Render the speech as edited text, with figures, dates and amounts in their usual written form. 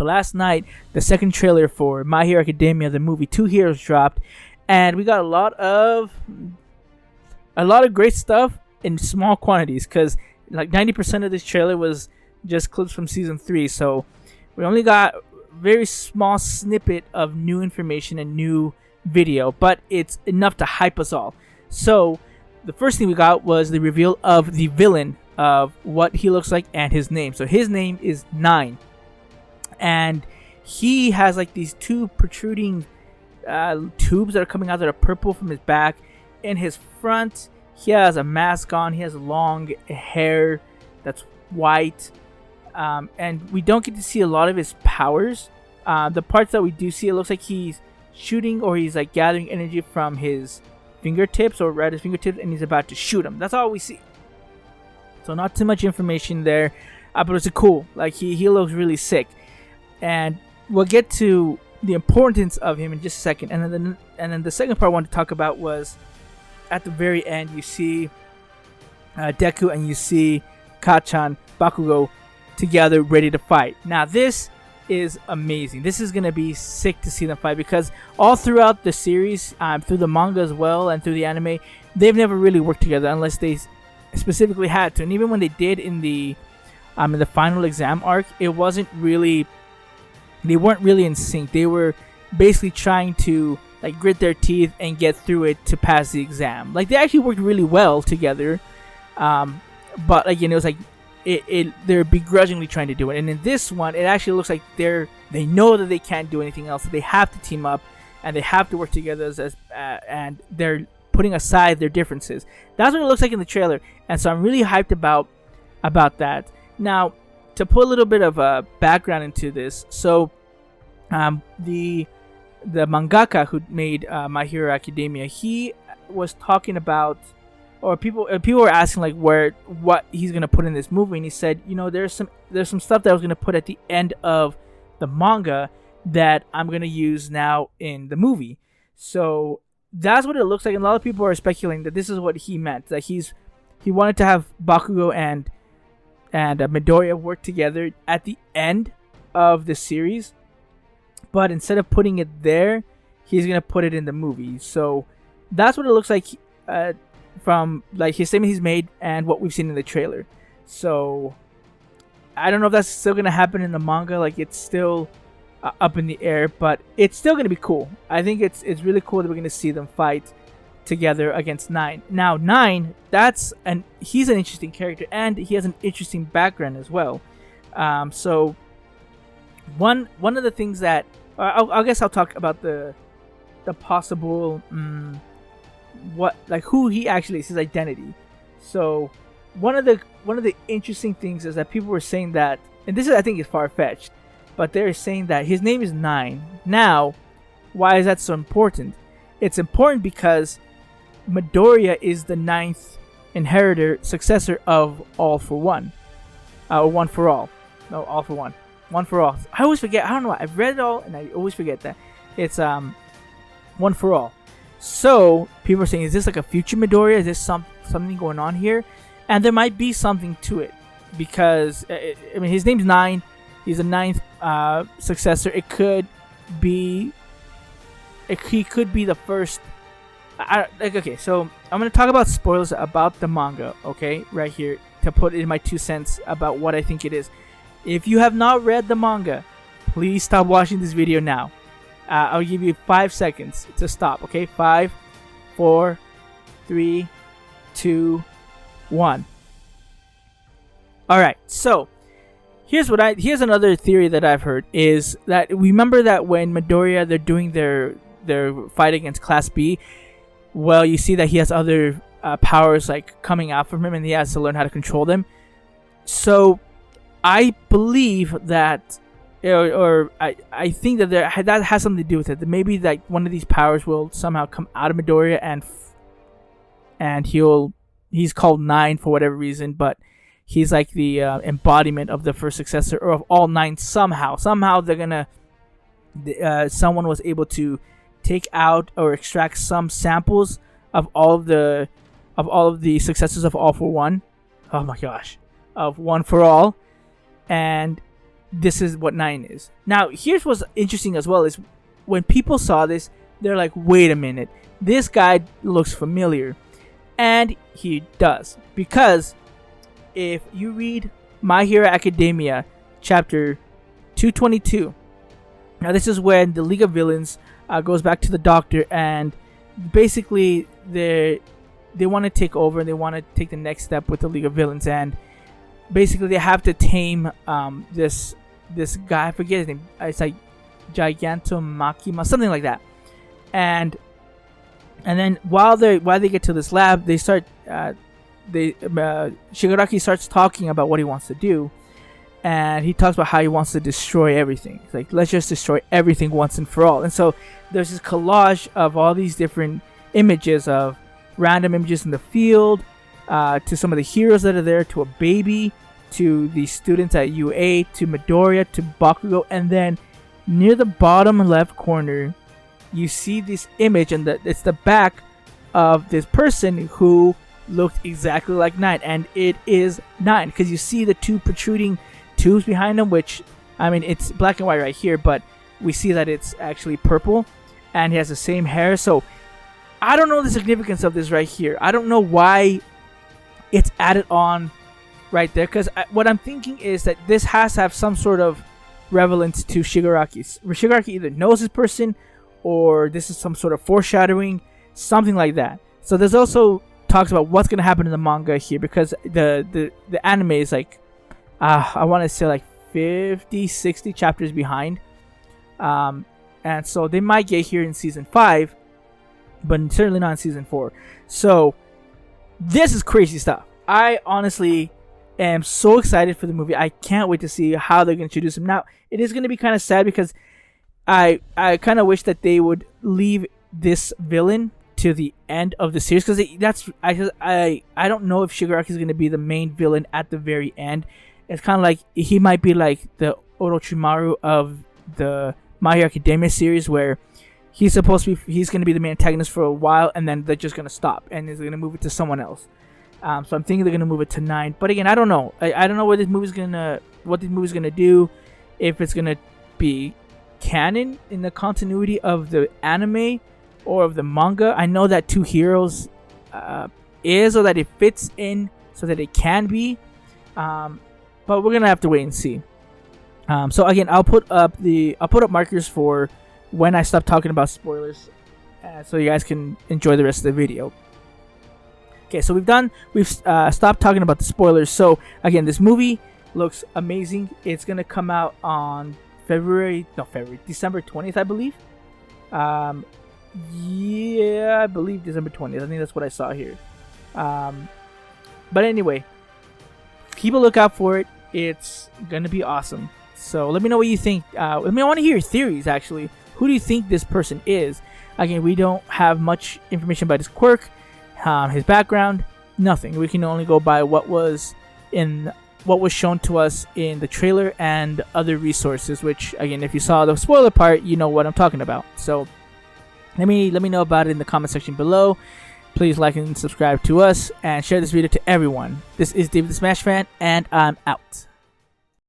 So last night, the second trailer for My Hero Academia, the movie Two Heroes, dropped, and we got a lot of great stuff in small quantities, because like 90% of this trailer was just clips from season 3. So we only got very small snippet of new information and new video, but it's enough to hype us all. So the first thing we got was the reveal of the villain, of what he looks like and his name. So his name is 9, and he has like these two protruding tubes that are coming out that are purple from his back. In his front, he has a mask on. He has long hair that's white, and we don't get to see a lot of his powers. The parts that we do see, it looks like he's shooting, or he's like gathering energy from his fingertips, or at his fingertips, and he's about to shoot him. That's all we see. So not too much information there, but it's cool. Like he looks really sick, and we'll get to the importance of him in just a second. And then the second part I wanted to talk about was at the very end. You see Deku and you see Kachan, Bakugo together, ready to fight. Now this is amazing. This is gonna be sick to see them fight, because all throughout the series, through the manga as well and through the anime, they've never really worked together unless they specifically had to. And even when they did in the final exam arc, it wasn't really, they weren't really in sync. They were basically trying to like grit their teeth and get through it to pass the exam. Like they actually worked really well together, but again, it was like they're begrudgingly trying to do it. And in this one, it actually looks like they know that they can't do anything else. So they have to team up and they have to work together and they're putting aside their differences. That's what it looks like in the trailer, and so I'm really hyped about that. Now, to put a little bit of a background into this, so the mangaka who made My Hero Academia, he was talking about, or people were asking like what he's gonna put in this movie, and he said, there's some stuff that I was gonna put at the end of the manga that I'm gonna use now in the movie. So that's what it looks like, and a lot of people are speculating that this is what he meant, that he wanted to have Bakugo and Midoriya work together at the end of the series, but instead of putting it there, he's gonna put it in the movie. So that's what it looks like from like his statement he's made and what we've seen in the trailer. So I don't know if that's still gonna happen in the manga. Like it's still up in the air, but it's still gonna be cool. I think it's really cool that we're gonna see them fight together against 9. Now 9, he's an interesting character, and he has an interesting background as well. So one of the things that I guess I'll talk about the possible who he actually is, his identity. So one of the interesting things is that people were saying that, and this is, I think, is far-fetched, but they're saying that his name is 9. Now, why is that so important? It's important because Midoriya is the 9th successor of All for One. One for All. No, All for One. One for All. I always forget. I don't know. I've read it all, and I always forget that. It's One for All. So, people are saying, is this like a future Midoriya? Is this something going on here? And there might be something to it. Because, his name's 9. He's the 9th successor. It could be... he could be the first... okay, so I'm going to talk about spoilers about the manga, okay? Right here, to put in my 2 cents about what I think it is. If you have not read the manga, please stop watching this video now. I'll give you 5 seconds to stop, okay? 5, 4, 3, 2, 1. Alright, so here's another theory that I've heard, is that remember that when Midoriya, they're doing their fight against Class B, well, you see that he has other powers like coming out from him, and he has to learn how to control them. So I believe that, or I think that that has something to do with it. That maybe like one of these powers will somehow come out of Midoriya, and he's called 9 for whatever reason, but he's like the embodiment of the first successor, or of all 9 somehow. Somehow they're gonna someone was able to take out or extract some samples of all of the successors of All for One. Oh my gosh, of One for All, and this is what 9 is. Now, here's what's interesting as well is when people saw this, they're like, wait a minute, this guy looks familiar. And he does. Because if you read My Hero Academia chapter 222, now this is when the League of Villains goes back to the Doctor, and basically they want to take over and they want to take the next step with the League of Villains, and basically they have to tame this guy. I forget his name. It's like Gigantomakima, something like that. And then while they get to this lab, they start Shigaraki starts talking about what he wants to do, and he talks about how he wants to destroy everything. It's like, let's just destroy everything once and for all. And so there's this collage of all these different images, of random images in the field, to some of the heroes that are there, to a baby, to the students at UA, to Midoriya, to Bakugo, and then near the bottom left corner, you see this image, and it's the back of this person who looked exactly like 9, and it is 9 because you see the two protruding tubes behind him, which, I mean, it's black and white right here, but we see that it's actually purple, and he has the same hair. So I don't know the significance of this right here. I don't know why it's added on right there, because what I'm thinking is that this has to have some sort of relevance to Shigaraki. Shigaraki either knows this person, or this is some sort of foreshadowing, something like that. So there's also talks about what's going to happen in the manga here, because the anime is like, I want to say like 50, 60 chapters behind. And so they might get here in season 5, but certainly not in season 4. So this is crazy stuff. I honestly am so excited for the movie. I can't wait to see how they're going to introduce him. Now, it is going to be kind of sad because I kind of wish that they would leave this villain to the end of the series, because I don't know if Shigaraki is going to be the main villain at the very end. It's kind of like he might be like the Orochimaru of the My Hero Academia series, where he's going to be the main antagonist for a while, and then they're just going to stop and they're going to move it to someone else. So I'm thinking they're going to move it to 9, but again, I don't know. I don't know what this movie's gonna do, if it's going to be canon in the continuity of the anime or of the manga. I know that Two Heroes is, or that it fits in so that it can be, but we're gonna have to wait and see. So again, I'll put up markers for when I stop talking about spoilers, so you guys can enjoy the rest of the video. Okay, so we've stopped talking about the spoilers. So again, this movie looks amazing. It's gonna come out on December 20th, I believe. Yeah, I believe December 20th. I think that's what I saw here. But anyway, keep a lookout for it. It's gonna be awesome. So let me know what you think. I want to hear your theories, actually. Who do you think this person is? Again, we don't have much information about his quirk, his background, nothing. We can only go by what was shown to us in the trailer and other resources, which, again, if you saw the spoiler part, you know what I'm talking about. So let me know about it in the comment section below. Please like and subscribe to us, and share this video to everyone. This is David the Smash Fan, and I'm out.